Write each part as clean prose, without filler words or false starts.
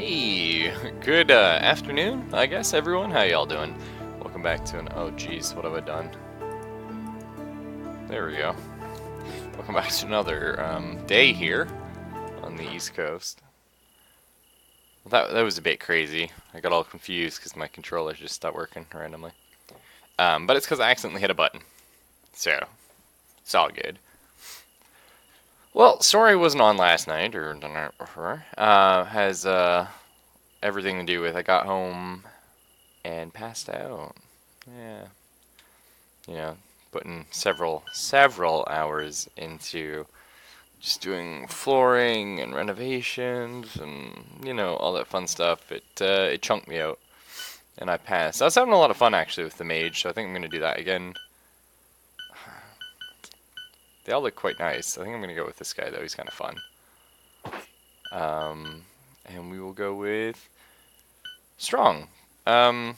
Hey, good afternoon, I guess, everyone. How y'all doing? Welcome back to an... Oh, geez, what have I done? There we go. Welcome back to another day here on the East Coast. Well, that was a bit crazy. I got all confused because my controller just stopped working randomly. But it's because I accidentally hit a button. So, it's all good. Well, story wasn't on last night, or the night before. Has everything to do with I got home and passed out. Yeah. You know, putting several hours into just doing flooring and renovations and, you know, all that fun stuff. It chunked me out and I passed. I was having a lot of fun actually with the mage, so I think I'm going to do that again. They all look quite nice. I think I'm going to go with this guy though, he's kind of fun. And we will go with strong. Yeah.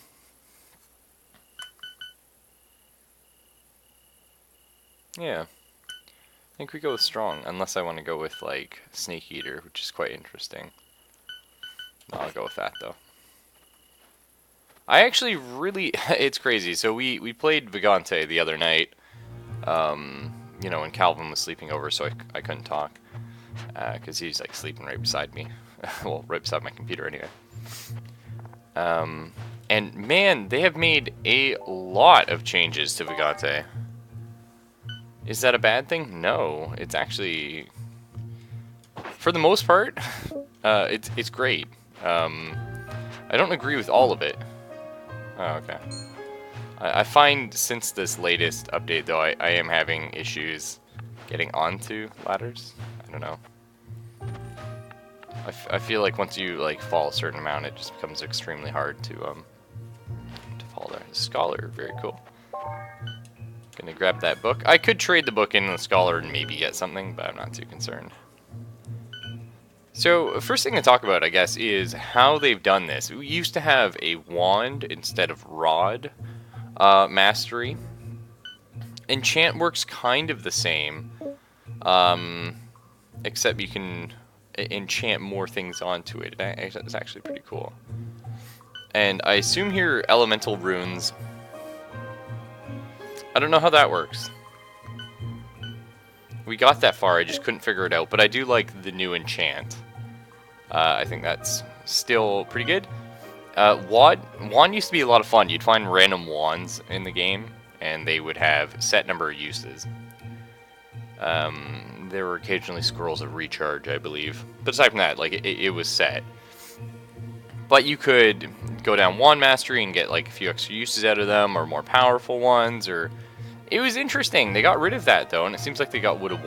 I think we go with strong, unless I want to go with, like, Snake Eater, which is quite interesting. I'll go with that, though. I actually really... it's crazy. So we played Vaganting the other night, you know, when Calvin was sleeping over, so I couldn't talk. Because he's, like, sleeping right beside me. Well, right beside my computer, anyway. And, man, they have made a lot of changes to Vaganting. Is that a bad thing? No, it's actually, for the most part, it's great. I don't agree with all of it. Oh, okay. I find since this latest update, though, I am having issues getting onto ladders. I don't know. I feel like once you like fall a certain amount, it just becomes extremely hard to fall there. Scholar, very cool. Gonna grab that book. I could trade the book in the scholar and maybe get something, but I'm not too concerned. So, first thing to talk about, I guess, is how they've done this. We used to have a wand instead of rod mastery. Enchant works kind of the same, except you can enchant more things onto it. It's actually pretty cool. And I assume here elemental runes. I don't know how that works. We got that far, I just couldn't figure it out, but I do like the new enchant. I think that's still pretty good. Wand used to be a lot of fun. You'd find random wands in the game, and they would have set number of uses. There were occasionally scrolls of recharge, I believe. But aside from that, like, it was set. But you could go down wand mastery and get like a few extra uses out of them, or more powerful ones, or... It was interesting. They got rid of that though, and it seems like they got rid of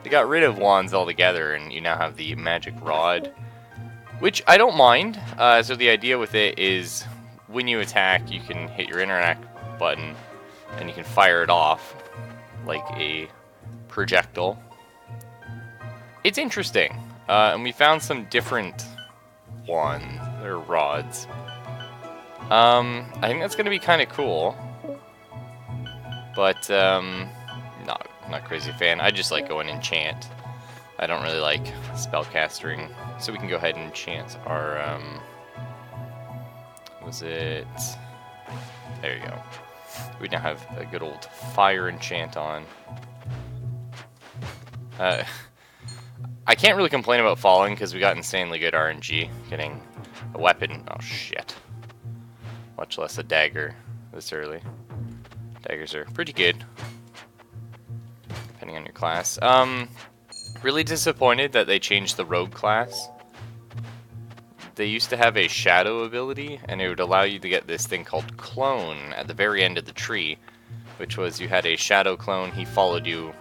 they got rid of wands altogether, and you now have the magic rod, which I don't mind. So the idea with it is, when you attack, you can hit your interact button, and you can fire it off like a projectile. It's interesting, and we found some different wands or rods. I think that's gonna be kind of cool. But, not crazy fan. I just like going enchant. I don't really like spellcasting. So we can go ahead and enchant our, was it... There you go. We now have a good old fire enchant on. I can't really complain about falling because we got insanely good RNG getting a weapon. Oh, shit. Much less a dagger this early. Daggers are pretty good, depending on your class. Really disappointed that they changed the rogue class. They used to have a shadow ability, and it would allow you to get this thing called clone at the very end of the tree, which was you had a shadow clone. He followed you.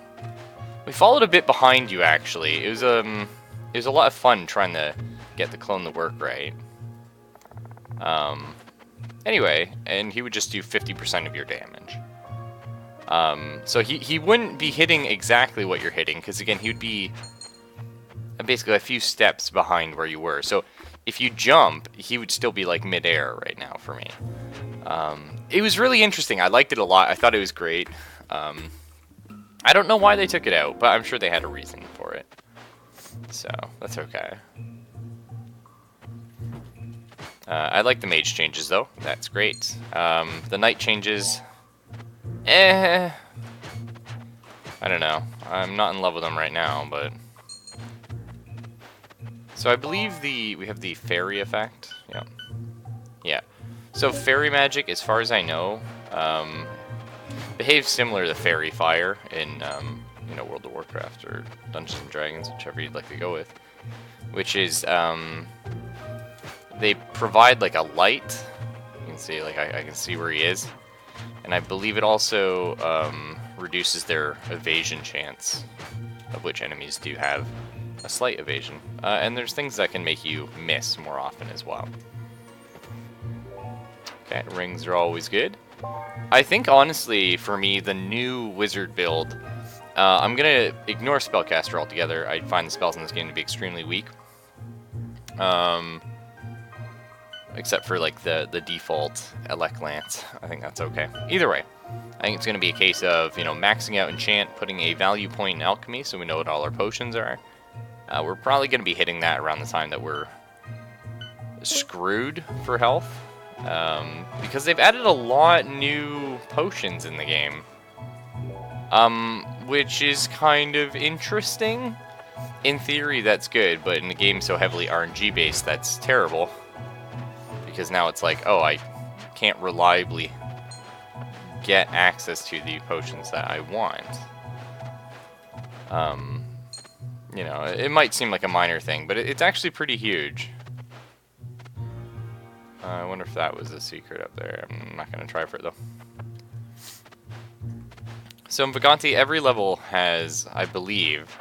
We followed a bit behind you, actually. It was a lot of fun trying to get the clone to work right. Anyway, and he would just do 50% of your damage. So he wouldn't be hitting exactly what you're hitting, because again, he would be basically a few steps behind where you were. So if you jump, he would still be like midair right now for me. It was really interesting. I liked it a lot. I thought it was great. I don't know why they took it out, but I'm sure they had a reason for it. So that's okay. I like the mage changes, though. That's great. The knight changes... I don't know. I'm not in love with them right now, but... So I believe we have the fairy effect. Yeah. Yeah. So fairy magic, as far as I know, behaves similar to fairy fire in, you know, World of Warcraft or Dungeons and Dragons, whichever you'd like to go with. Which is, they provide like a light. You can see, like, I can see where he is. And I believe it also reduces their evasion chance, of which enemies do have a slight evasion. And there's things that can make you miss more often as well. Okay, rings are always good. I think, honestly, for me, the new wizard build, I'm going to ignore Spellcaster altogether. I find the spells in this game to be extremely weak. Except for, like, the default Elect Lance. I think that's okay. Either way, I think it's going to be a case of, you know, maxing out Enchant, putting a value point in Alchemy so we know what all our potions are. We're probably going to be hitting that around the time that we're screwed for health. Because they've added a lot new potions in the game. Which is kind of interesting. In theory, that's good, but in the game so heavily RNG-based, that's terrible. Because now it's like, oh, I can't reliably get access to the potions that I want. You know, it might seem like a minor thing, but it's actually pretty huge. I wonder if that was a secret up there. I'm not going to try for it, though. So in Vaganting, every level has, I believe,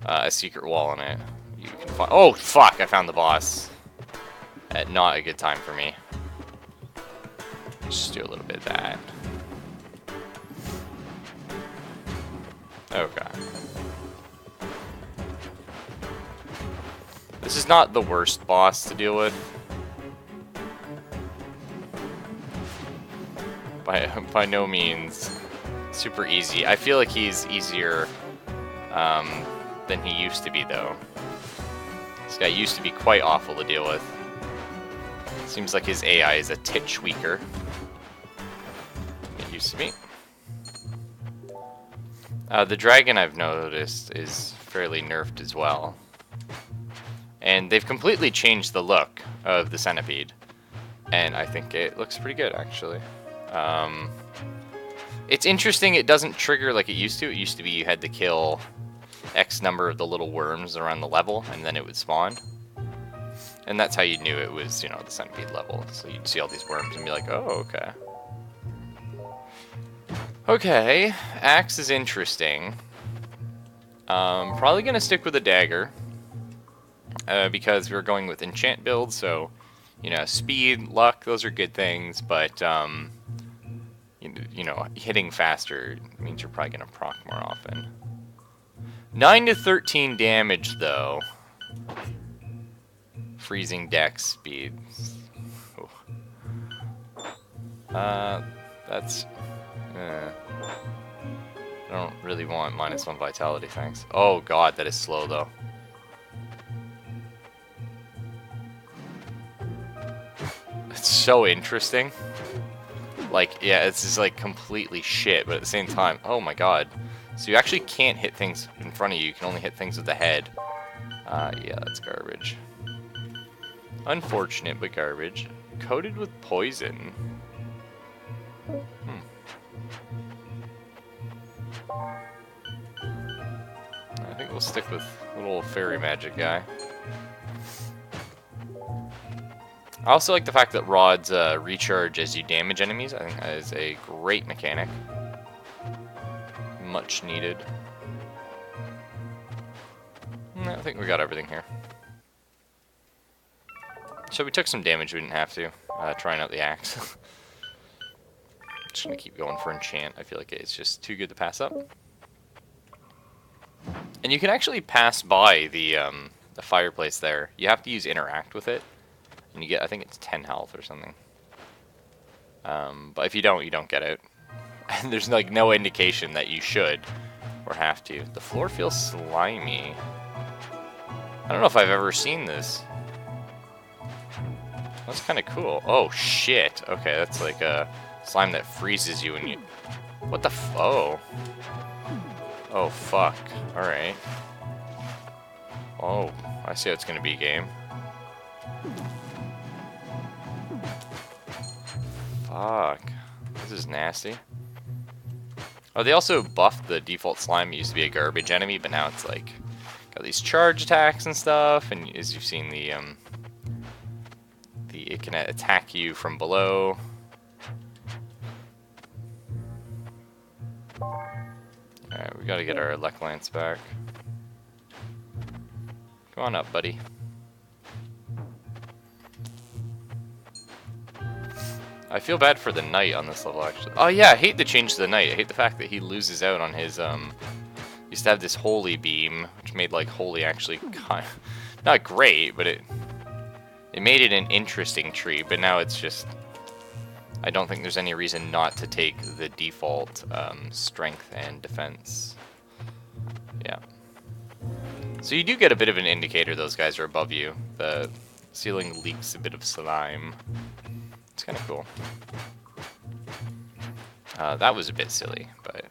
a secret wall in it. You can find... Oh, fuck! I found the boss. Not a good time for me. Just do a little bit of that. Okay. This is not the worst boss to deal with. By no means super easy. I feel like he's easier than he used to be, though. This guy used to be quite awful to deal with. Seems like his AI is a titch weaker. It used to be. The dragon, I've noticed, is fairly nerfed as well. And they've completely changed the look of the centipede. And I think it looks pretty good, actually. It's interesting, it doesn't trigger like it used to. It used to be you had to kill X number of the little worms around the level, and then it would spawn. And that's how you knew it was, you know, the centipede level. So you'd see all these worms and be like, oh, okay. Okay, axe is interesting. Probably gonna stick with a dagger. Because we're going with enchant build, so, you know, speed, luck, those are good things, but, you know, hitting faster means you're probably gonna proc more often. 9 to 13 damage, though. Freezing dex speed. That's... I don't really want -1 vitality, thanks. Oh god, that is slow, though. It's so interesting. Like, yeah, it's just like completely shit, but at the same time, oh my god. So you actually can't hit things in front of you, you can only hit things with the head. Yeah, that's garbage. Unfortunate, but garbage. Coated with poison. I think we'll stick with little fairy magic guy. I also like the fact that rods recharge as you damage enemies. I think that is a great mechanic. Much needed. I think we got everything here. So we took some damage we didn't have to, trying out the axe. Just gonna keep going for enchant. I feel like it's just too good to pass up. And you can actually pass by the fireplace there. You have to use interact with it. And you get, I think it's 10 health or something. But if you don't get out. And there's like no indication that you should or have to. The floor feels slimy. I don't know if I've ever seen this. That's kind of cool. Oh, shit. Okay, that's like a slime that freezes you when you... What the f... Oh. Oh, fuck. Alright. Oh, I see how it's going to be, game. Fuck. This is nasty. Oh, they also buffed the default slime. It used to be a garbage enemy, but now it's like... Got these charge attacks and stuff, and as you've seen, it can attack you from below. Alright, we gotta get our Elect Lance back. Come on up, buddy. I feel bad for the knight on this level, actually. Oh yeah, I hate the change to the knight. I hate the fact that he loses out on his, used to have this holy beam, which made, like, holy actually kind of, not great, but it made it an interesting tree, but now it's just, I don't think there's any reason not to take the default, strength and defense. Yeah. So you do get a bit of an indicator those guys are above you. The ceiling leaks a bit of slime. It's kind of cool. That was a bit silly, but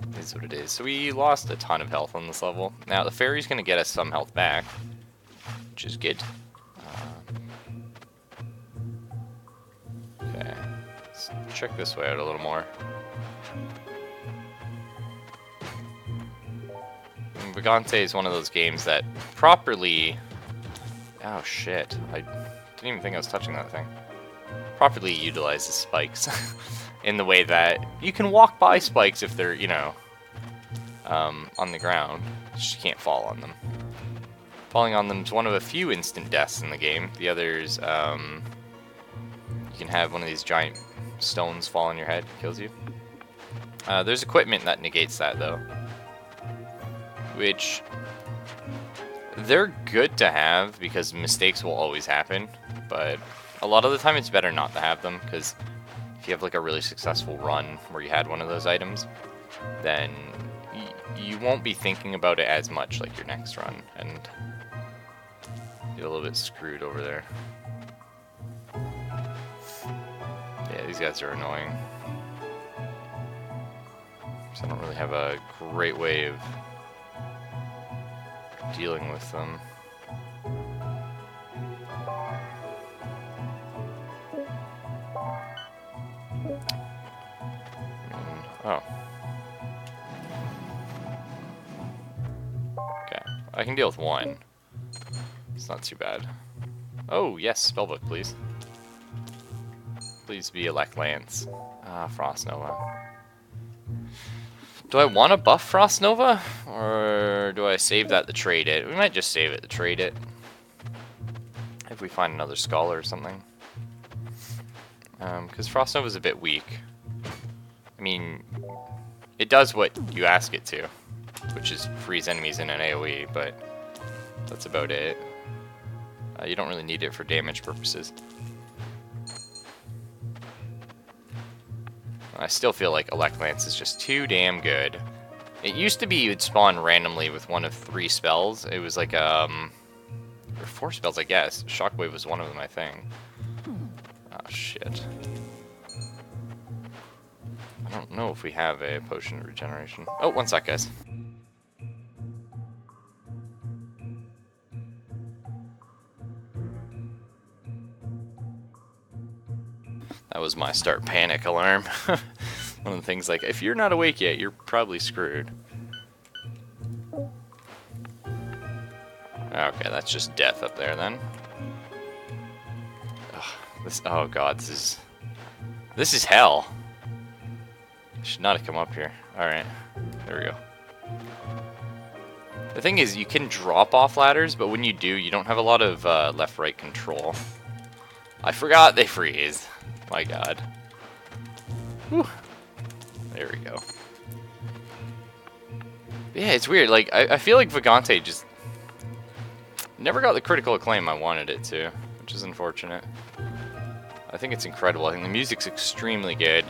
it is what it is. So we lost a ton of health on this level. Now the fairy's going to get us some health back, which is good. Okay, let's check this way out a little more. Vaganting is one of those games that properly... Oh shit, I didn't even think I was touching that thing. Properly utilizes spikes in the way that you can walk by spikes if they're, you know, on the ground. You just can't fall on them. Falling on them is one of a few instant deaths in the game. The others, you can have one of these giant stones fall on your head, kills you. There's equipment that negates that though, which they're good to have because mistakes will always happen, but a lot of the time it's better not to have them, because if you have like a really successful run where you had one of those items, then you won't be thinking about it as much like your next run, and get a little bit screwed over there. Yeah, these guys are annoying. So I don't really have a great way of dealing with them. Oh. Okay, I can deal with one. It's not too bad. Oh, yes, spellbook, please. Please be Elect Lance. Ah, Frost Nova. Do I want to buff Frost Nova? Or do I save that to trade it? We might just save it to trade it. If we find another Scholar or something. Because Frost Nova is a bit weak. I mean, it does what you ask it to, which is freeze enemies in an AoE, but that's about it. You don't really need it for damage purposes. I still feel like Elect Lance is just too damn good. It used to be you'd spawn randomly with one of 3 spells. It was like, or 4 spells, I guess. Shockwave was one of them, I think. Oh, shit. I don't know if we have a potion of regeneration. Oh, one sec, guys. That was my start panic alarm. One of the things, like, if you're not awake yet, you're probably screwed. Okay, that's just death up there then. Ugh, oh god, this is hell. I should not have come up here. Alright, there we go. The thing is, you can drop off ladders, but when you do, you don't have a lot of left-right control. I forgot they freeze. My god. Whew. There we go. Yeah, it's weird. Like, I feel like Vaganting just never got the critical acclaim I wanted it to, which is unfortunate. I think it's incredible. I think the music's extremely good.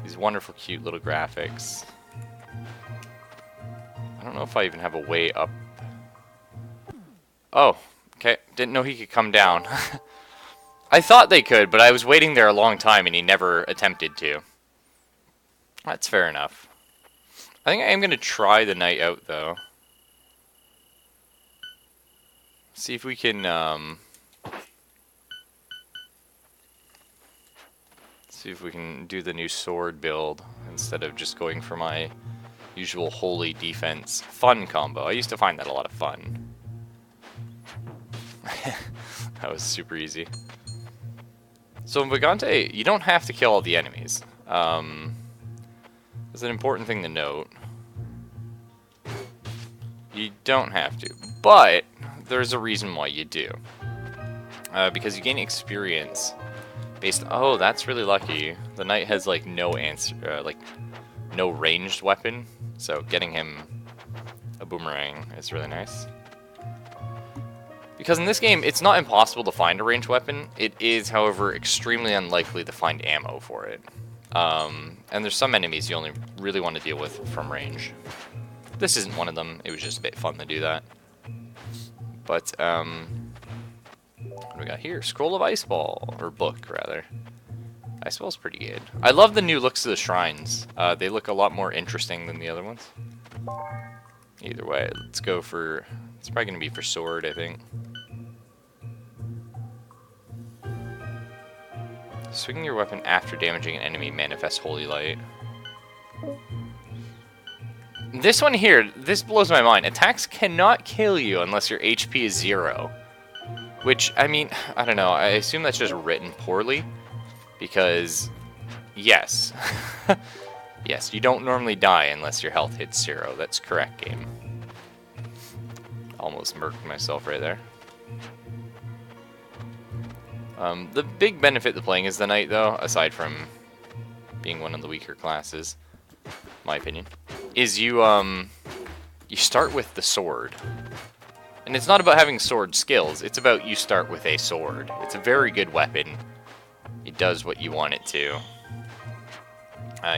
These wonderful, cute little graphics. I don't know if I even have a way up. Oh, okay. Didn't know he could come down. I thought they could, but I was waiting there a long time and he never attempted to. That's fair enough. I think I am going to try the night out, though. See if we can, see if we can do the new sword build instead of just going for my usual holy defense fun combo. I used to find that a lot of fun. That was super easy. So in Vaganting, you don't have to kill all the enemies. That's an important thing to note. You don't have to, but there's a reason why you do. Because you gain experience based. Oh, that's really lucky. The knight has like no answer, no ranged weapon, so getting him a boomerang is really nice. Because in this game, it's not impossible to find a ranged weapon. It is, however, extremely unlikely to find ammo for it. And there's some enemies you only really want to deal with from range. This isn't one of them. It was just a bit fun to do that. But, what do we got here? Scroll of Ice Ball, or book, rather. Ice Ball's pretty good. I love the new looks of the shrines. They look a lot more interesting than the other ones. Either way, let's go for... It's probably going to be for sword, I think. Swinging your weapon after damaging an enemy manifests holy light. This one here, this blows my mind. Attacks cannot kill you unless your HP is 0. Which, I mean, I don't know. I assume that's just written poorly. Because, yes. Yes, you don't normally die unless your health hits 0. That's correct, game. Almost murked myself right there. The big benefit to playing as the knight, though, aside from being one of the weaker classes, my opinion, is you start with the sword. And it's not about having sword skills, it's about you start with a sword. It's a very good weapon. It does what you want it to.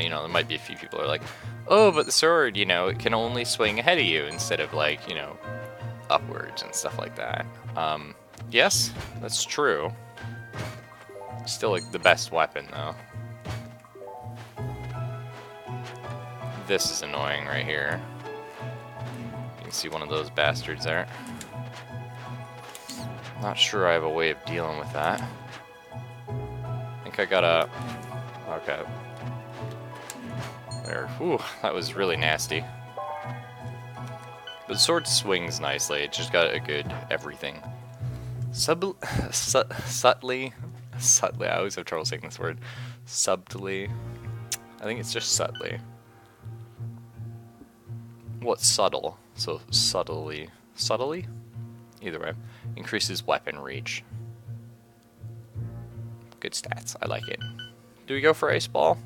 You know, there might be a few people who are like, oh, but the sword, you know, it can only swing ahead of you instead of, like, you know, upwards and stuff like that. Yes, that's true. Still, like, the best weapon, though. This is annoying right here. You can see one of those bastards there. Not sure I have a way of dealing with that. I think I gotta... Okay. There. Whew, that was really nasty. But the sword swings nicely. It just got a good everything. Subtly, I always have trouble saying this word. Subtly. I think it's just subtly. What's subtle? So subtly. Subtly? Either way. Increases weapon reach. Good stats. I like it. Do we go for Ice Ball?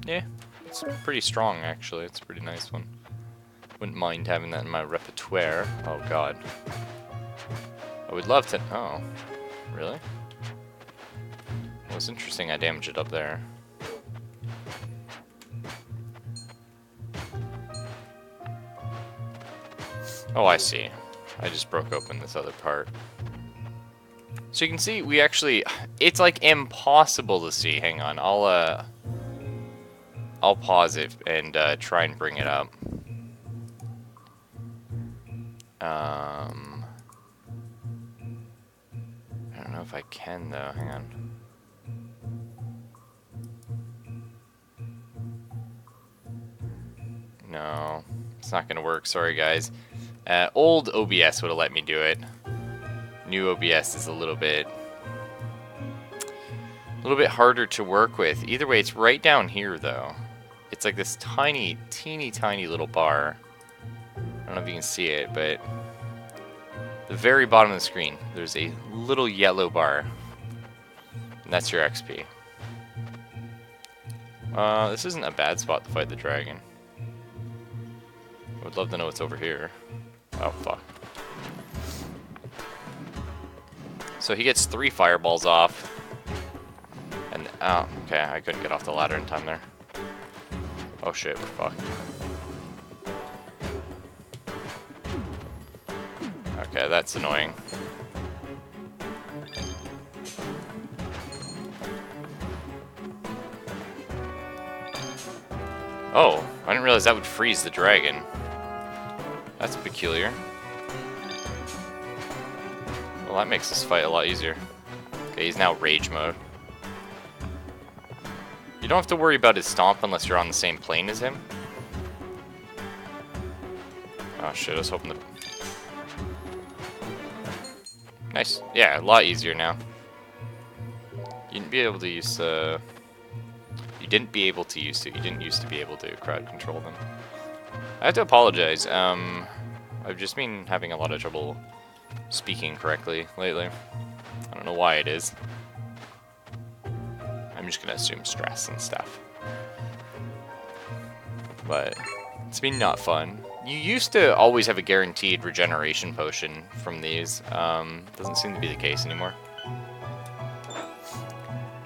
Yeah. It's pretty strong, actually. It's a pretty nice one. Wouldn't mind having that in my repertoire. Oh, God. I would love to... Oh. Really? Well, it's interesting I damaged it up there. Oh, I see. I just broke open this other part. So you can see, we actually... It's, like, impossible to see. Hang on. I'll pause it and try and bring it up. I don't know if I can, though. Hang on. No, it's not gonna work. Sorry, guys. Old OBS would have let me do it. New OBS is a little bit harder to work with. Either way, it's right down here, though. It's like this tiny, teeny tiny little bar. I don't know if you can see it, but the very bottom of the screen, there's a little yellow bar. And that's your XP. This isn't a bad spot to fight the dragon. I would love to know what's over here. Oh, fuck. So he gets 3 fireballs off. And, oh, okay, I couldn't get off the ladder in time there. Oh shit, we're fucked. Okay, that's annoying. Oh, I didn't realize that would freeze the dragon. That's peculiar. Well, that makes this fight a lot easier. Okay, he's now rage mode. You don't have to worry about his stomp unless you're on the same plane as him. Oh shit, I was hoping to... Nice. Yeah, a lot easier now. You didn't be able to use You didn't used to be able to crowd control them. I have to apologize. I've just been having a lot of trouble speaking correctly lately. I don't know why it is. I'm just gonna assume stress and stuff. But it's been not fun. You used to always have a guaranteed regeneration potion from these. Doesn't seem to be the case anymore.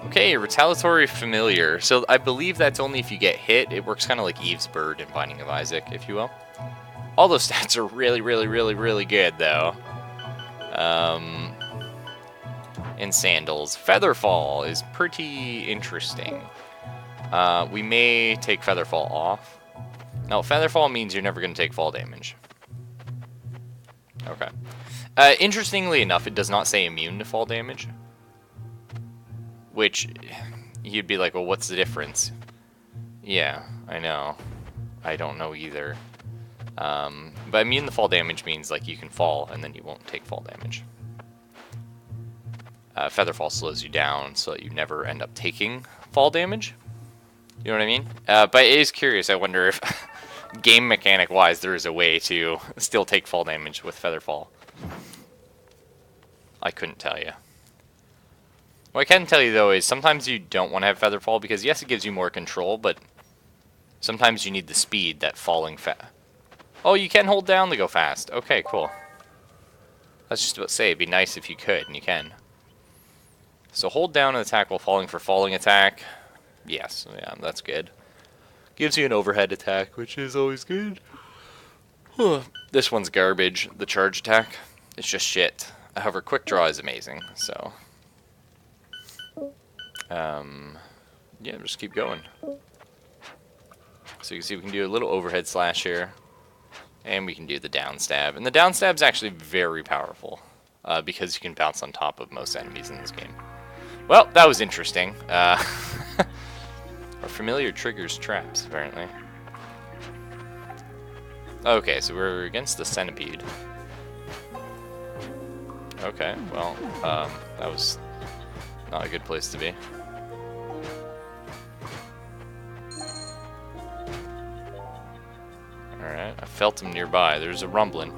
Okay, retaliatory familiar. So I believe that's only if you get hit. It works kind of like Eve's bird in Binding of Isaac, if you will. All those stats are really, really, really, really good, though. In Sandals. Featherfall is pretty interesting. We may take Featherfall off. Now, Featherfall means you're never going to take fall damage. Okay. Interestingly enough, it does not say immune to fall damage. Which, you'd be like, well, what's the difference? Yeah, I know. I don't know either. But immune to fall damage means, like, you can fall, and then you won't take fall damage. Featherfall slows you down so that you never end up taking fall damage. You know what I mean? But it is curious. I wonder if, game mechanic-wise, there is a way to still take fall damage with Featherfall. I couldn't tell you. What I can tell you, though, is sometimes you don't want to have Featherfall because, yes, it gives you more control, but sometimes you need the speed that falling Oh, you can hold down to go fast. Okay, cool. I was just about to say, it'd be nice if you could, and you can. So hold down and attack while falling for falling attack. Yes, yeah, that's good. Gives you an overhead attack, which is always good. This one's garbage. The charge attack, it's just shit. However, quick draw is amazing, so... yeah, just keep going. So you can see we can do a little overhead slash here. And we can do the down stab. And the down stab's actually very powerful. Because you can bounce on top of most enemies in this game. Well, that was interesting. Our familiar triggers traps, apparently. Okay, so we're against the centipede. Okay, well, that was not a good place to be. Alright, I felt him nearby. There's a rumbling.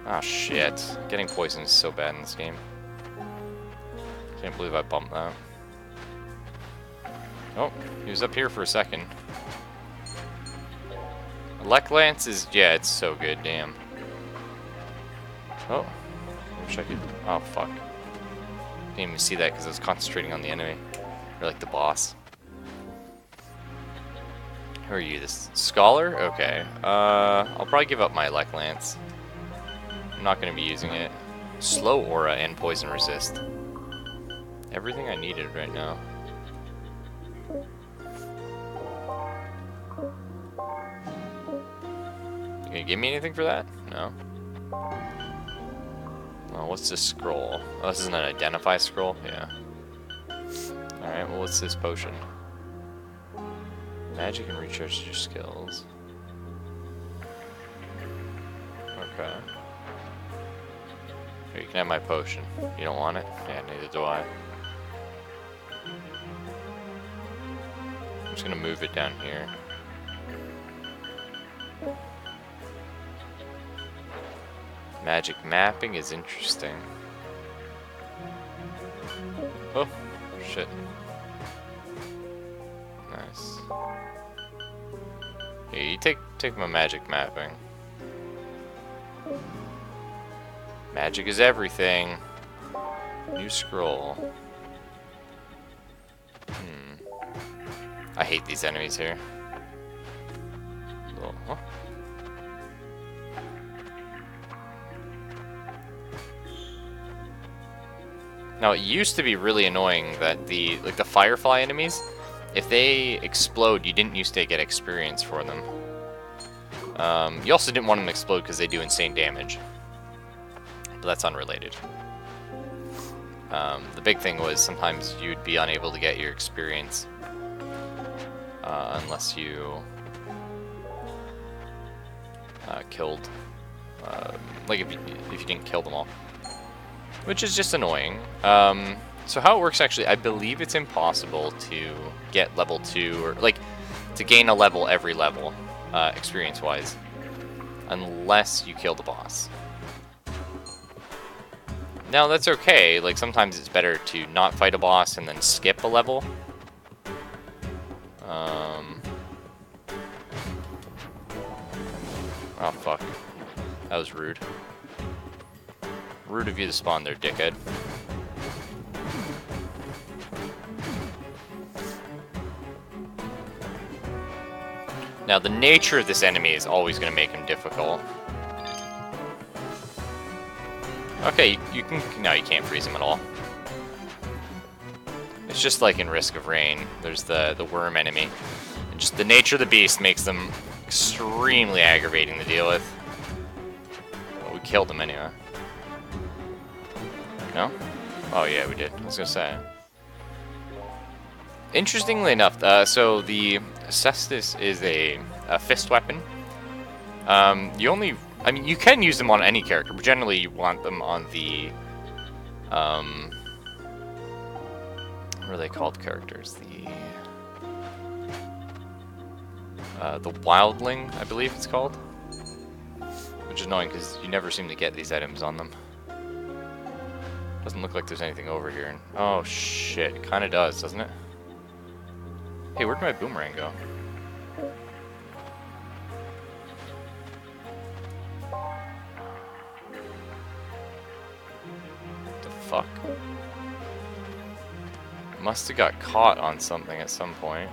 Ah, shit. Getting poisoned is so bad in this game. Can't believe I bumped that. Oh, he was up here for a second. Elect Lance is... yeah, it's so good, damn. Oh, I wish I could... oh, fuck. Didn't even see that because I was concentrating on the enemy. Or like the boss. Who are you, this scholar? Okay. I'll probably give up my Elect Lance. I'm not going to be using it. Slow aura and poison resist. Everything I needed right now. You gonna give me anything for that? No. Oh, what's this scroll? Oh, this isn't an identify scroll? Yeah. Alright, well, what's this potion? Magic and recharge your skills. Okay. Here, you can have my potion. You don't want it? Yeah, neither do I. I'm just gonna move it down here. Magic mapping is interesting. Oh, shit. Nice. Here, you take my magic mapping. Magic is everything. New scroll. I hate these enemies here. Oh, huh? Now, it used to be really annoying that the Firefly enemies, if they explode, you didn't used to get experience for them. You also didn't want them to explode because they do insane damage. But that's unrelated. The big thing was sometimes you'd be unable to get your experience unless you killed, like if you didn't kill them all, which is just annoying. So how it works actually, I believe it's impossible to get level 2 or like to gain a level every level, experience-wise, unless you kill the boss. Now that's okay, like sometimes it's better to not fight a boss and then skip a level. Oh fuck. That was rude. Rude of you to spawn there, dickhead. Now the nature of this enemy is always going to make him difficult. Okay, you can... No, you can't freeze him at all. It's just like in Risk of Rain. There's the worm enemy. And just the nature of the beast makes them extremely aggravating to deal with. Well, we killed him anyway. No? Oh yeah, we did. I was gonna say. Interestingly enough, so the Cestus is a fist weapon. I mean, you can use them on any character, but generally you want them on the, what are they called characters? The Wildling, I believe it's called. Which is annoying because you never seem to get these items on them. Doesn't look like there's anything over here. Oh shit, it kinda does, doesn't it? Hey, where'd my boomerang go? Fuck. Must have got caught on something at some point.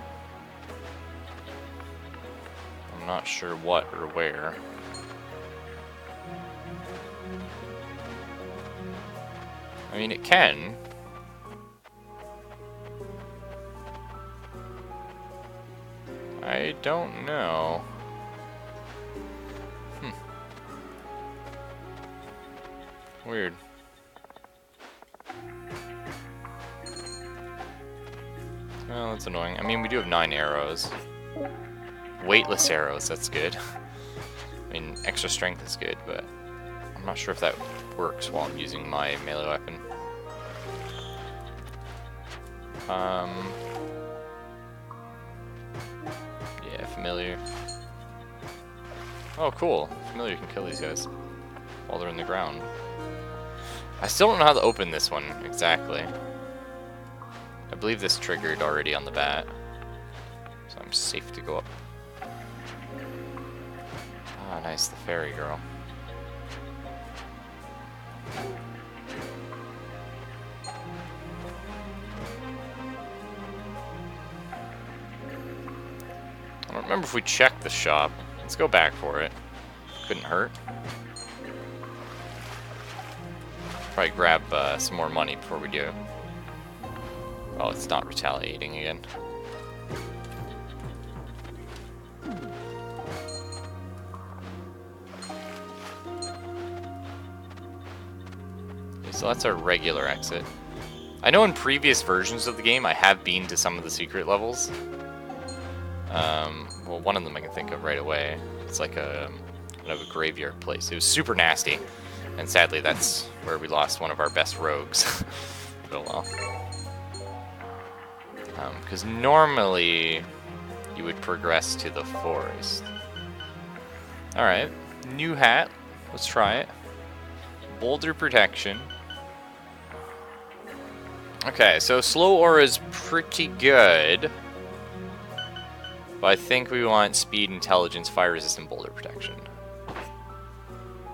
I'm not sure what or where. I mean, it can. I don't know. Weird. Well, that's annoying. I mean, we do have 9 arrows. Weightless arrows, that's good. I mean, extra strength is good, but I'm not sure if that works while I'm using my melee weapon. Yeah, familiar. Oh, cool. Familiar can kill these guys while they're in the ground. I still don't know how to open this one exactly. I believe this triggered already on the bat, so I'm safe to go up. Ah, nice, the fairy girl. I don't remember if we checked the shop. Let's go back for it. Couldn't hurt. Probably grab some more money before we do. Oh, it's not retaliating again. Okay, so that's our regular exit. I know in previous versions of the game I have been to some of the secret levels. Well, one of them I can think of right away. It's like a kind of a graveyard place. It was super nasty, and sadly that's where we lost one of our best rogues. Oh well. Because normally you would progress to the forest. Alright, new hat. Let's try it. Boulder protection. Okay, so slow aura is pretty good. But I think we want speed, intelligence, fire resistant, boulder protection.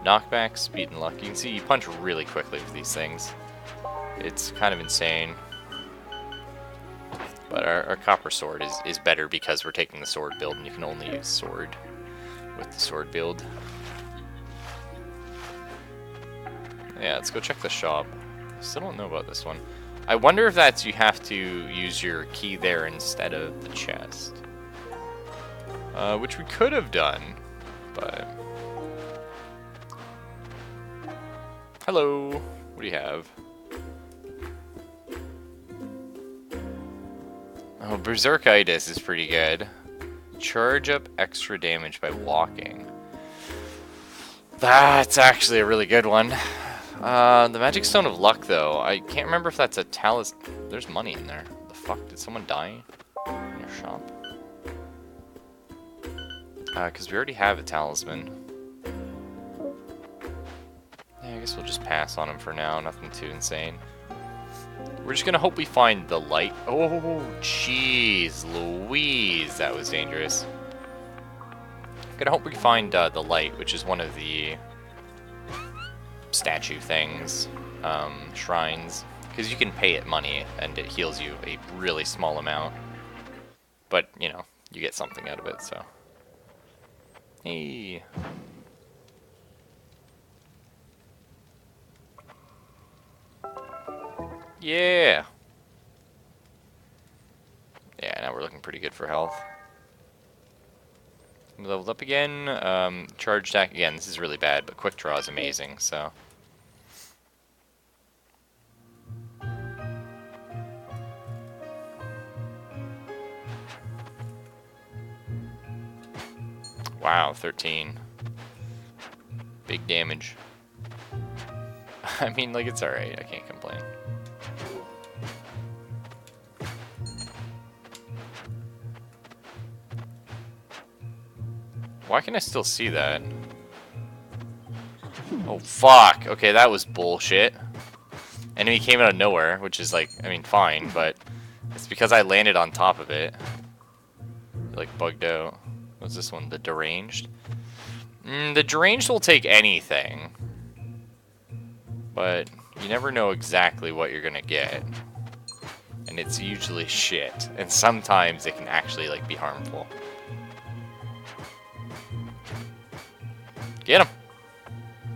Knockback, speed, and luck. You can see you punch really quickly with these things. It's kind of insane. But our copper sword is better because we're taking the sword build, and you can only use sword with the sword build. Yeah, let's go check the shop. Still don't know about this one. I wonder if that's you have to use your key there instead of the chest. Which we could have done, but... Hello! What do you have? Oh, Berserkitis is pretty good. Charge up extra damage by walking. That's actually a really good one. The Magic Stone of Luck, though. I can't remember if that's a talisman. There's money in there. The fuck? Did someone die in your shop? Because we already have a talisman. Yeah, I guess we'll just pass on him for now. Nothing too insane. We're just gonna hope we find the light. Oh, jeez, Louise, that was dangerous. Gonna hope we find the light, which is one of the statue things, shrines, because you can pay it money and it heals you a really small amount. But you know, you get something out of it. So, hey. Yeah! Yeah, now we're looking pretty good for health. We leveled up again. Charge attack again, this is really bad, but quick draw is amazing, so. Wow, 13. Big damage. I mean, like, it's alright, I can't complain. Why can I still see that? Oh, fuck! Okay, that was bullshit. Enemy came out of nowhere, which is, like, I mean, fine, but it's because I landed on top of it. Like, bugged out. What's this one? The Deranged? The Deranged will take anything. But you never know exactly what you're gonna get. And it's usually shit. And sometimes it can actually, like, be harmful. Get him!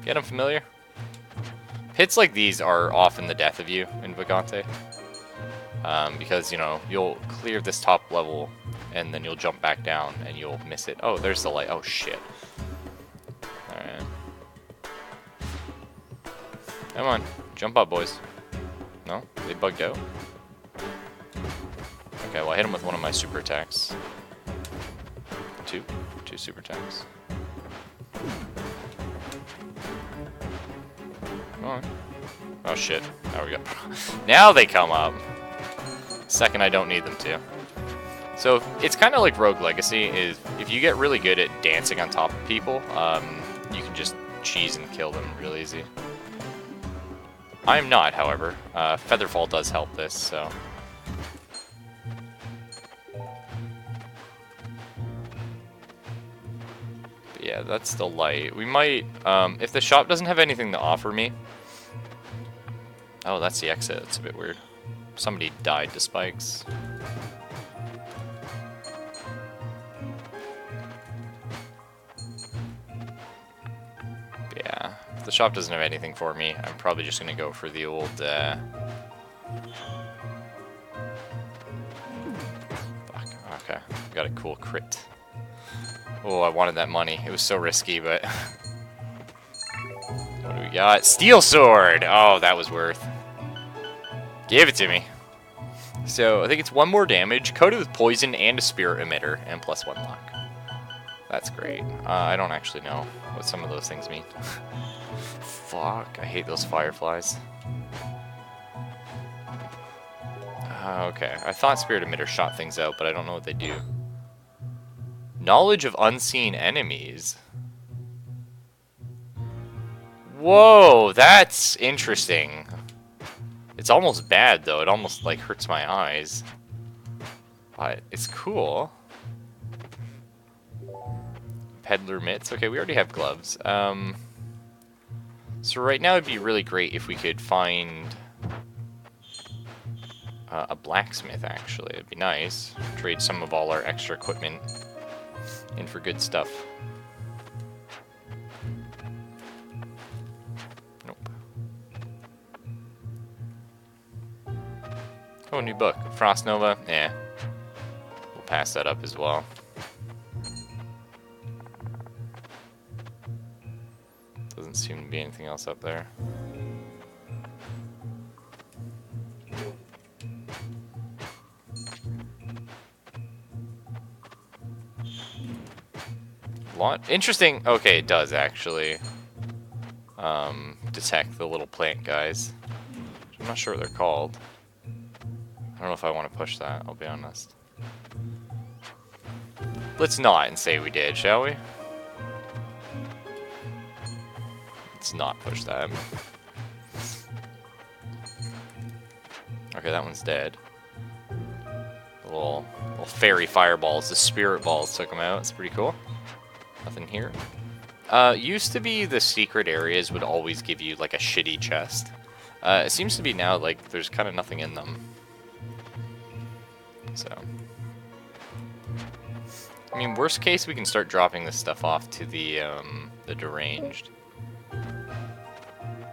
Get him, familiar. Hits like these are often the death of you in Vaganting. Because, you know, you'll clear this top level, and then you'll jump back down, and you'll miss it. Oh, there's the light. Oh, shit. Alright. Come on. Jump up, boys. No? They bugged out? Okay, well, I hit him with one of my super attacks. Two super attacks. Come on. Oh shit. There we go. Now they come up. Second I don't need them to. So it's kind of like Rogue Legacy, is if you get really good at dancing on top of people, you can just cheese and kill them real easy. I am not, however. Featherfall does help this, so... Yeah, that's the light. We might, if the shop doesn't have anything to offer me... Oh, that's the exit. That's a bit weird. Somebody died to spikes. Yeah, if the shop doesn't have anything for me, I'm probably just gonna go for the old, Fuck, okay. Got a cool crit. Oh, I wanted that money. It was so risky, but... What do we got? Steel Sword! Oh, that was worth. Give it to me. So, I think it's 1 more damage, coated with poison and a spirit emitter, and +1 luck. That's great. I don't actually know what some of those things mean. Fuck, I hate those fireflies. Okay, I thought spirit emitter shot things out, but I don't know what they do. Knowledge of unseen enemies. Whoa, that's interesting. It's almost bad, though. It almost, like, hurts my eyes. But it's cool. Peddler mitts. Okay, we already have gloves. So right now it'd be really great if we could find a blacksmith, actually. It'd be nice. Trade some of all our extra equipment in for good stuff. Nope. Oh, new book. Frost Nova. Yeah. We'll pass that up as well. Doesn't seem to be anything else up there. Interesting. Okay, it does actually detect the little plant guys. I'm not sure what they're called. I don't know if I want to push that, I'll be honest. Let's not and say we did, shall we? Let's not push that. Okay, that one's dead. The little fairy fireballs, the spirit balls took them out. It's pretty cool. Nothing here. Used to be the secret areas would always give you like a shitty chest. It seems to be now like there's kind of nothing in them. So, I mean, worst case we can start dropping this stuff off to the deranged.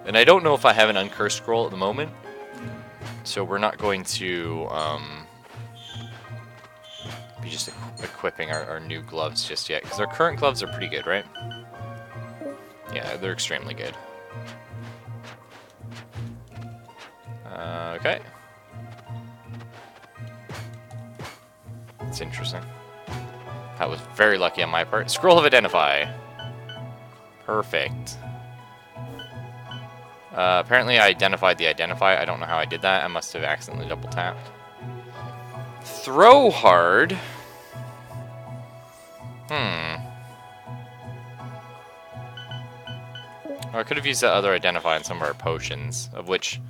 And I don't know if I have an uncursed scroll at the moment, so we're not going to be just equipping our new gloves just yet, because our current gloves are pretty good, right? Yeah, they're extremely good. Okay. It's interesting. That was very lucky on my part. Scroll of Identify. Perfect. Apparently I identified the Identify. I don't know how I did that. I must have accidentally double tapped. Throw hard. Or I could have used that other Identify on some of our potions, of which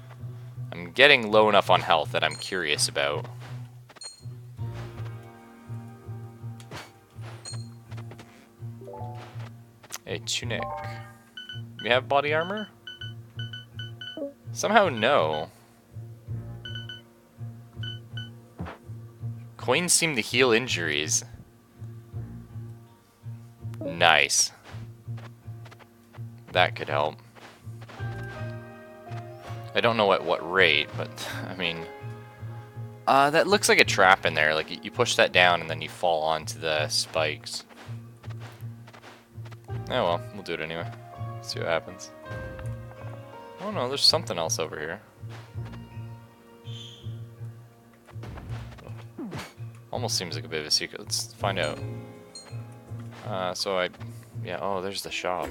I'm getting low enough on health that I'm curious about. A tunic. We have body armor? Somehow no. Coins seem to heal injuries. Nice. That could help. I don't know at what rate, but I mean... that looks like a trap in there. Like, you push that down and then you fall onto the spikes. Oh well, we'll do it anyway. See what happens. Oh no, there's something else over here. Almost seems like a bit of a secret. Let's find out. Yeah, oh, there's the shop.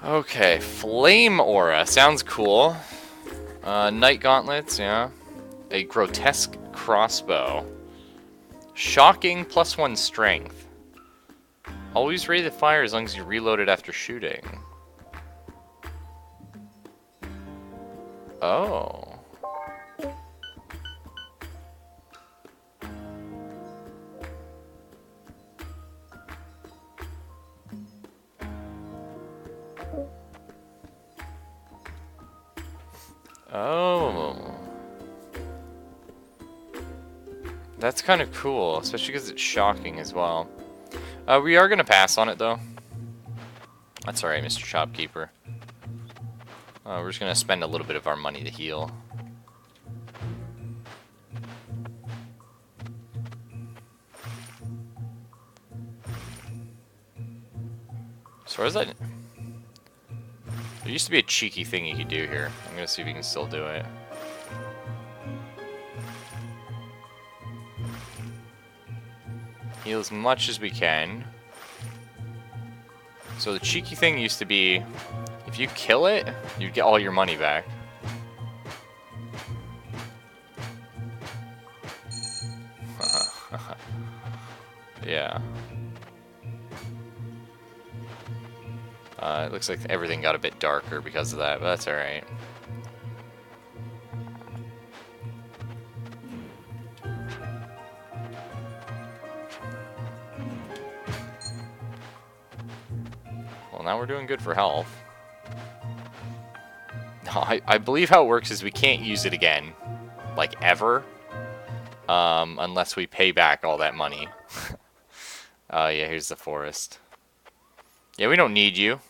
Okay, Flame Aura. Sounds cool. Night Gauntlets, yeah. A grotesque crossbow. Shocking +1 strength. Always ready to fire as long as you reload it after shooting. Oh. Oh. That's kind of cool, especially because it's shocking as well. We are going to pass on it, though. That's alright, Mr. Shopkeeper. We're just going to spend a little bit of our money to heal. As far as that... There used to be a cheeky thing you could do here. I'm going to see if we can still do it. Heal as much as we can. So the cheeky thing used to be, if you kill it, you'd get all your money back. Yeah. It looks like everything got a bit darker because of that, but that's alright. Well, now we're doing good for health. No, I believe how it works is we can't use it again. Like, ever. Unless we pay back all that money. Yeah, here's the forest. Yeah, we don't need you.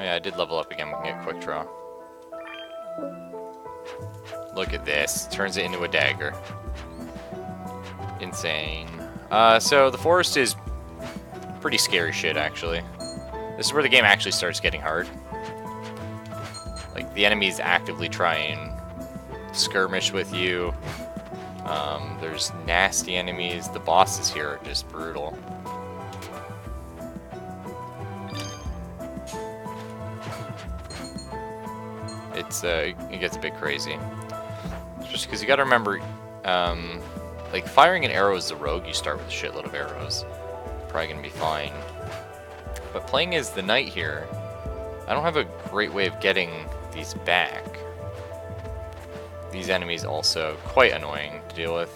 yeah, I did level up again. We can get quick draw. Look at this. Turns it into a dagger. Insane. So the forest is pretty scary shit, actually. This is where the game actually starts getting hard. Like, the enemies actively try and skirmish with you. There's nasty enemies. The bosses here are just brutal. It gets a bit crazy. Just because you gotta remember, like, firing an arrow as a rogue, you start with a shitload of arrows. Probably gonna be fine. But playing as the knight here, I don't have a great way of getting these back. These enemies also quite annoying to deal with,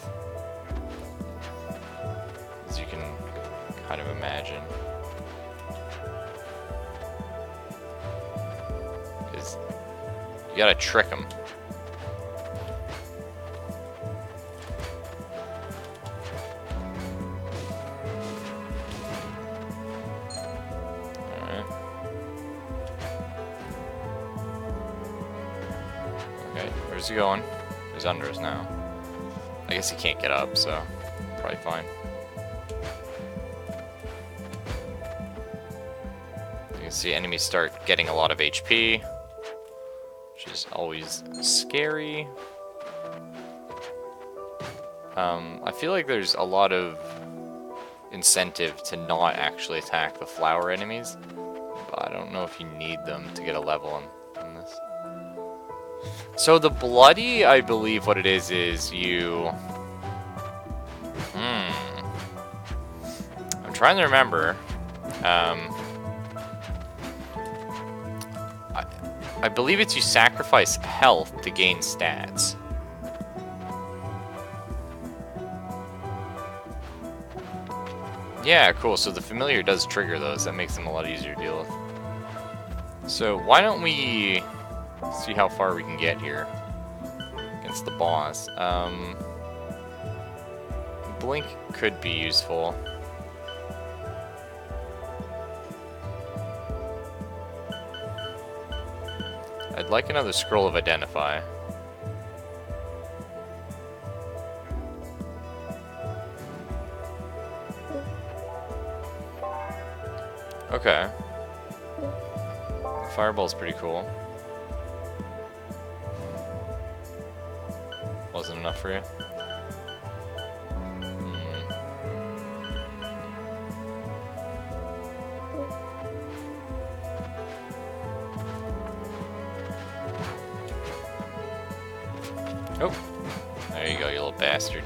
as you can kind of imagine. Because you gotta trick them. Alright. Okay, where's he going? He's under us now. I guess he can't get up, so probably fine. You can see enemies start getting a lot of HP, which is always scary. I feel like there's a lot of incentive to not actually attack the flower enemies, but I don't know if you need them to get a level on this. So the bloody, I believe what it is you... I'm trying to remember. I believe it's you sacrifice health to gain stats. Yeah, cool. So the familiar does trigger those. That makes them a lot easier to deal with. So why don't we see how far we can get here against the boss. Blink could be useful. I'd like another scroll of identify. Okay. Fireball's pretty cool. Wasn't enough for you? Oh, there you go, you little bastard.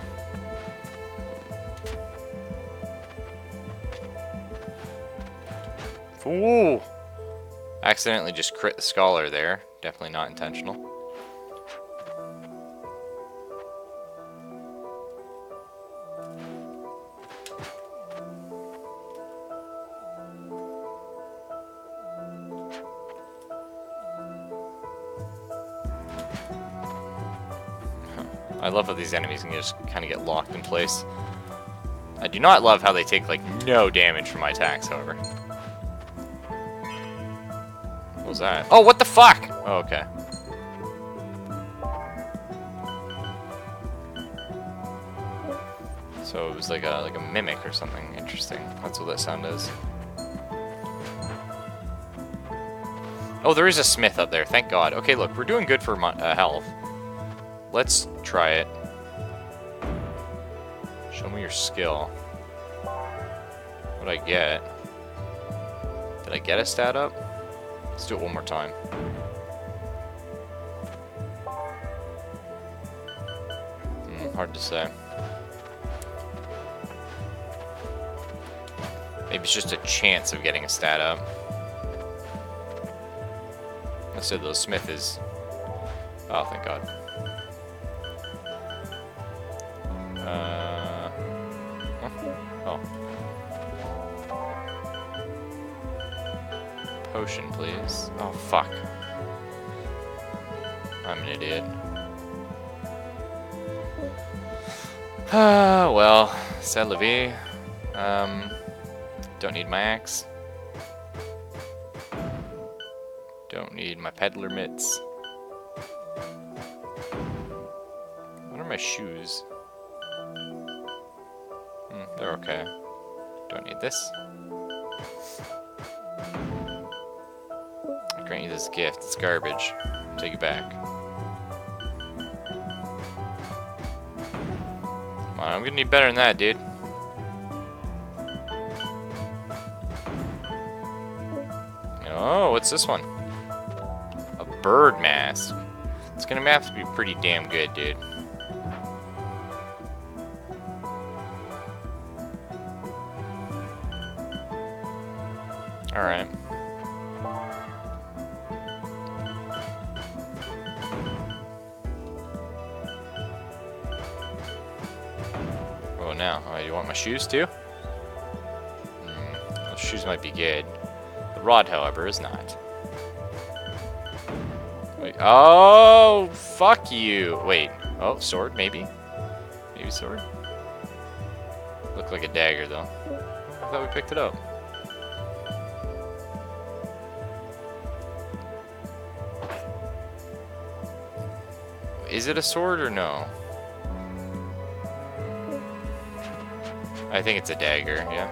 Ooh! Accidentally just crit the scholar there. Definitely not intentional. I love how these enemies can just kind of get locked in place. I do not love how they take, like, no damage from my attacks, however. What was that? Oh, what the fuck? Oh, okay. So it was like a mimic or something. Interesting. That's what that sound is. Oh, there is a smith up there. Thank God. Okay, look, we're doing good for health. Let's try it. Show me your skill. What'd I get? Did I get a stat up? Let's do it one more time. Hard to say. Maybe it's just a chance of getting a stat up. I said the smith is... Oh, thank God. Oh. Potion, please. Oh, fuck. I'm an idiot. Well, c'est la vie. Don't need my axe. Don't need my peddler mitts. What are my shoes? They're okay. Don't need this. I grant you this gift. It's garbage. Take it back. Come on, I'm gonna need better than that, dude. Oh, what's this one? A bird mask. It's gonna have to be pretty damn good, dude. Alright. Oh, now. Oh, you want my shoes too? Those shoes might be good. The rod, however, is not. Wait. Oh, fuck you. Wait. Oh, sword, maybe? Maybe sword? Looked like a dagger, though. I thought we picked it up. Is it a sword or no? I think it's a dagger, yeah.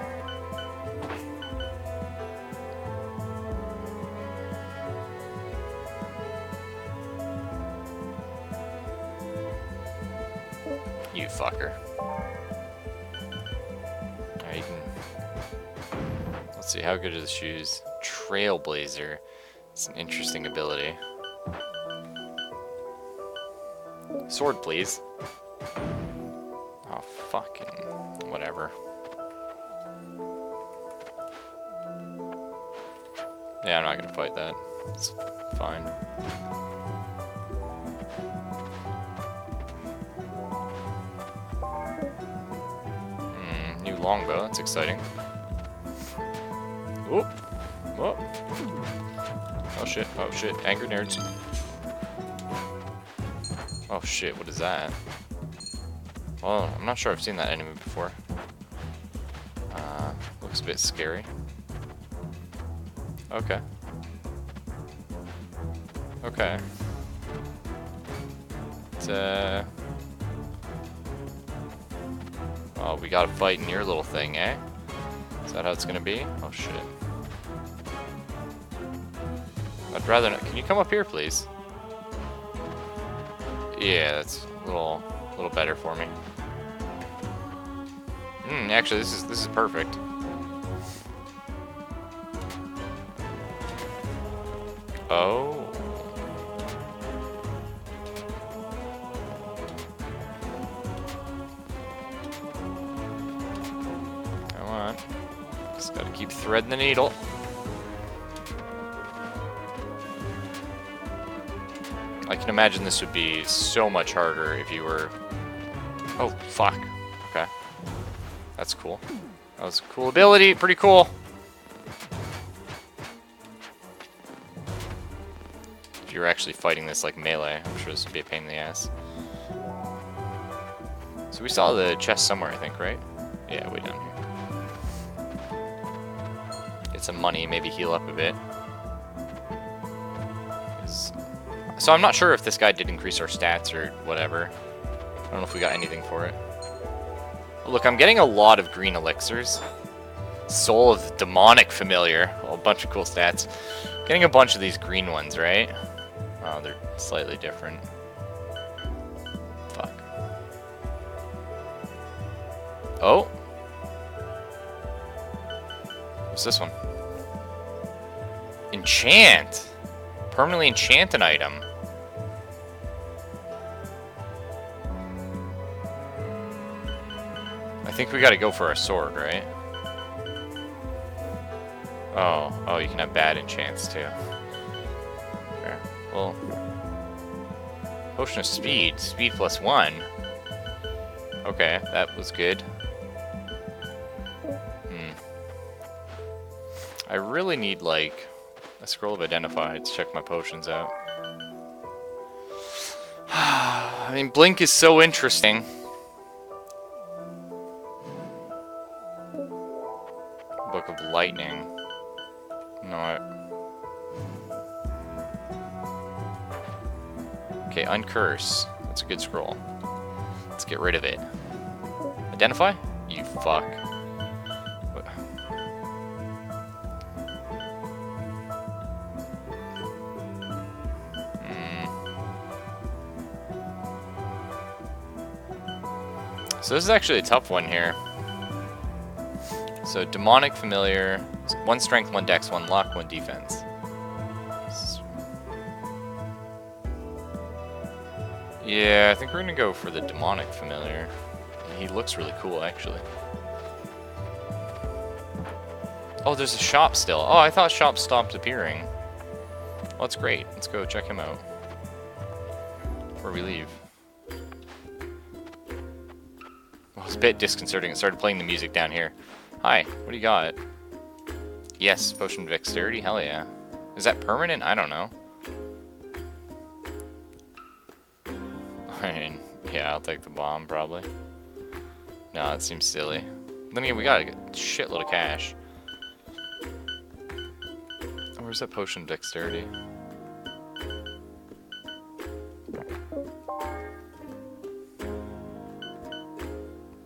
You fucker. Alright, you can... Let's see, how good are the shoes? Trailblazer. It's an interesting ability. Sword, please. Oh, fucking... whatever. Yeah, I'm not gonna fight that. It's fine. New longbow, that's exciting. Whoop! Whoop! Oh shit, angry nerds. Oh shit, what is that? Well, I'm not sure I've seen that enemy before. Looks a bit scary. Okay. Okay. It's, oh, we gotta fight in your little thing, eh? Is that how it's gonna be? Oh shit. I'd rather not. Can you come up here, please? Yeah, that's a little better for me. Actually, this is perfect. Oh. Come on. Just gotta keep threading the needle. I can imagine this would be so much harder if you were... Oh, fuck. Okay. That's cool. That was a cool ability. Pretty cool. If you were actually fighting this like melee, I'm sure this would be a pain in the ass. So we saw the chest somewhere, I think, right? Yeah, way down here. Get some money, maybe heal up a bit. So I'm not sure if this guy did increase our stats or whatever. I don't know if we got anything for it. Look, I'm getting a lot of green elixirs. Soul of Demonic Familiar. Well, a bunch of cool stats. Getting a bunch of these green ones, right? Oh, they're slightly different. Fuck. Oh. What's this one? Enchant. Permanently enchant an item. I think we gotta go for a sword, right? Oh, you can have bad enchants too. Okay, well, potion of speed, speed +1. Okay, that was good. I really need like a scroll of identify to check my potions out. I mean, Blink is so interesting. Book of Lightning. No, Okay, uncurse. That's a good scroll. Let's get rid of it. Identify? You fuck. What? So this is actually a tough one here. So demonic familiar, 1 strength, 1 dex, 1 luck, 1 defense. Yeah, I think we're gonna go for the demonic familiar. He looks really cool, actually. Oh, there's a shop still. Oh, I thought shops stopped appearing. Well, that's great. Let's go check him out before we leave. Well, it's a bit disconcerting. It started playing the music down here. Hi, what do you got? Yes, potion of dexterity. Hell yeah. Is that permanent? I don't know. I mean, yeah, I'll take the bomb, probably. No, that seems silly. Then again, we got a shitload of cash. Where's that potion of dexterity?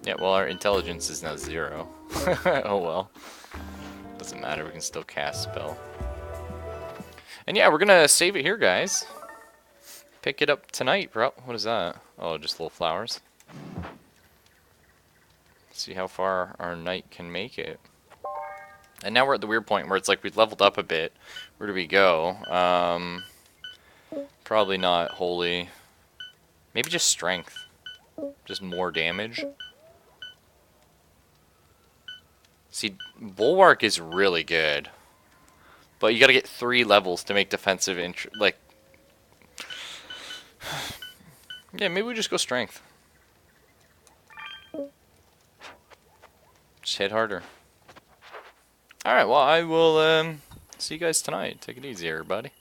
Yeah, well, our intelligence is now 0. Oh well. Doesn't matter, we can still cast spell. And yeah, we're gonna save it here, guys. Pick it up tonight, bro. What is that? Oh, just little flowers. See how far our knight can make it. And now we're at the weird point where it's like we've leveled up a bit. Where do we go? Probably not holy. Maybe just strength. Just more damage. See, Bulwark is really good. But you gotta get 3 levels to make defensive like... Yeah, maybe we just go strength. Just hit harder. Alright, well, I will see you guys tonight. Take it easy, everybody.